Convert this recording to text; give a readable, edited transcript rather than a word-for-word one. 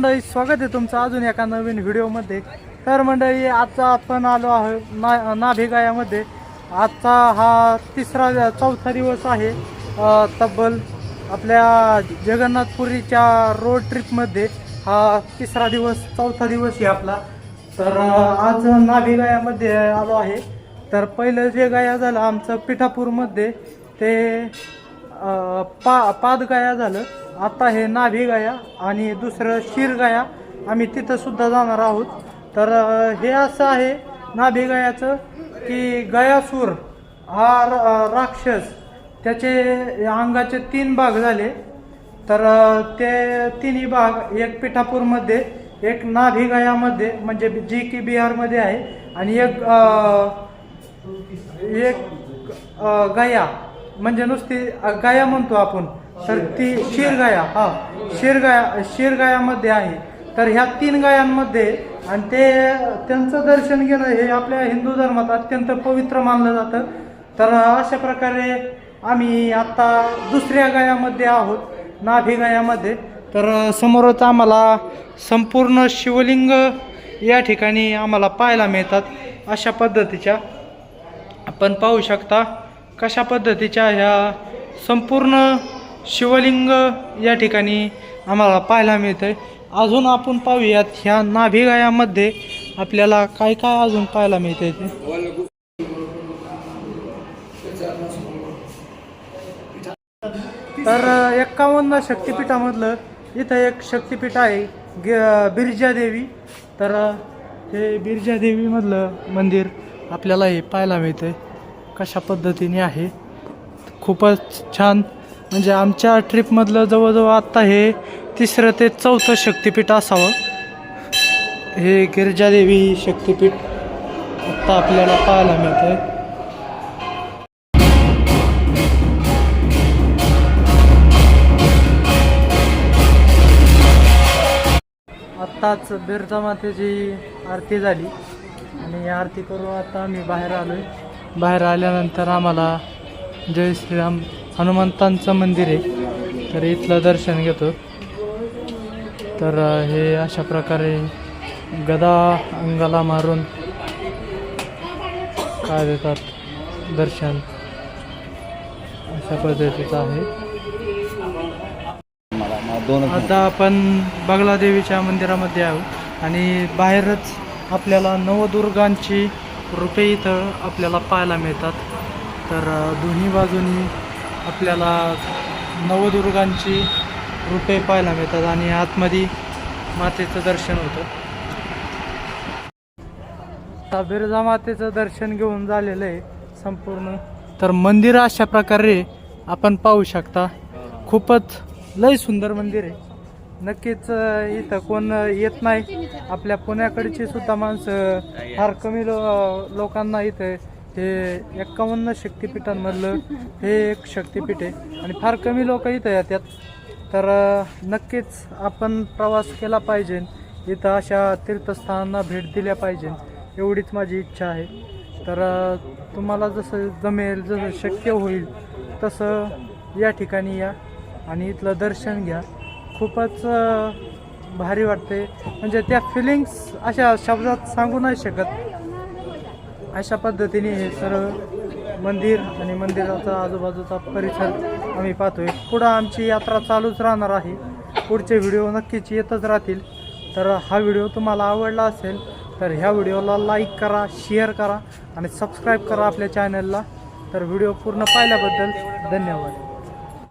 मंडळी, स्वागत आहे तुमचं अजून एका नवीन व्हिडिओमध्ये। तर मंडळी, आजचा आपण आलो आहे नाभी गायामध्ये। आजचा हा चौथा दिवस आहे तब्बल आपल्या जगन्नाथपुरीच्या रोड ट्रिपमध्ये। हा चौथा दिवस आहे आपला। तर आज नाभी गायामध्ये आलो आहे। तर पहिलं जे गाया झालं आमचं पिठापूरमध्ये ते पाद गाया झालं। आता हे नाभी गाया आणि दुसरं शिर गाया, आम्ही तिथं सुद्धा जाणार आहोत। तर हे असं आहे नाभी गायाचं की गयासूर हा राक्षस, त्याचे अंगाचे 3 भाग झाले। तर ते तिन्ही भाग, एक पिठापूरमध्ये, एक नाभी गायामध्ये म्हणजे जी की बिहारमध्ये आहे, आणि एक गाया म्हणजे नुसती गाया म्हणतो आपण, तर ती शिरगाया, शिरगायामध्ये आहे। तर ह्या 3 गायांमध्ये, आणि त्यांचं दर्शन घेणं हे आपल्या हिंदू धर्मात अत्यंत पवित्र मानलं जातं। तर अशा प्रकारे आम्ही आता दुसऱ्या गायामध्ये आहोत, नाभी गायामध्ये। तर समोरच आम्हाला संपूर्ण शिवलिंग या ठिकाणी आम्हाला पाहायला मिळतात। अशा पद्धतीच्या आपण पाहू शकता कशा पद्धतीच्या ह्या संपूर्ण शिवलिंग या ठिकाणी आम्हाला पाहायला मिळतंय। अजून आपण पाहूयात ह्या नाभी गायामध्ये आपल्याला काय काय अजून पाहायला मिळतंय ते। तर 51 शक्तिपीठामधलं इथं एक शक्तिपीठ आहे बिरजा देवी। तर हे बिरजा देवी मधलं मंदिर आपल्याला हे पाहायला मिळतंय कशा पद्धतीने आहे। खूपच छान, म्हणजे आमच्या ट्रिपमधलं जवळजवळ आत्ता हे 3रं ते 4थं शक्तिपीठ असावं। हे गिरिजादेवी शक्तिपीठ आत्ता आपल्याला पाहायला मिळतंय। आत्ताच बिरजा मातेची आरती झाली आणि आरती करून आता आम्ही बाहेर आलोय। बाहेर आल्यानंतर आम्हाला जय श्रीराम हनुमंतांचं मंदिर आहे, तर इथलं दर्शन घेतो। तर हे अशा प्रकारे गदा अंगाला मारून काय देतात दर्शन, अशा पद्धतीचं आहे। आता आपण बगलादेवीच्या मंदिरामध्ये आहोत आणि बाहेरच आपल्याला नवदुर्गांची रूपे इथं आपल्याला पाहायला मिळतात। तर दोन्ही बाजूनी आपल्याला नवदुर्गांची रूपे पाहायला मिळतात आणि आतमध्ये मातेचं दर्शन होतं। आता बिरजा मातेचं दर्शन घेऊन झालेलं आहे संपूर्ण। तर मंदिर अशा प्रकारे आपण पाहू शकता, खूपच लय सुंदर मंदिर आहे। नक्कीच इथं कोण येत नाही, आपल्या पुण्याकडची सुद्धा माणसं फार कमी लोकांना इथं हे 51 शक्तिपीठांमधलं हे एक शक्तिपीठ आहे आणि फार कमी लोक इथं येतात। तर नक्कीच आपण प्रवास केला पाहिजे, इथं अशा तीर्थस्थानांना भेट दिल्या पाहिजे, एवढीच माझी इच्छा आहे। तर तुम्हाला जसं जमेल, जसं शक्य होईल तसं या ठिकाणी या आणि इथलं दर्शन घ्या। खूपच भारी वाटते, म्हणजे त्या फिलिंग्स अशा शब्दात सांगू नाही शकत। अशा पद्धतीने हे सर्व मंदिर आणि मंदिराचा आजूबाजूचा परिसर आम्ही पाहतोय। पुढं आमची यात्रा चालूच राहणार आहे, पुढचे व्हिडिओ नक्कीच येतच राहतील। तर हा व्हिडिओ तुम्हाला आवडला असेल तर ह्या व्हिडिओला लाईक करा, शेअर करा आणि सबस्क्राईब करा आपल्या चॅनलला। तर व्हिडिओ पूर्ण पाहिल्याबद्दल धन्यवाद।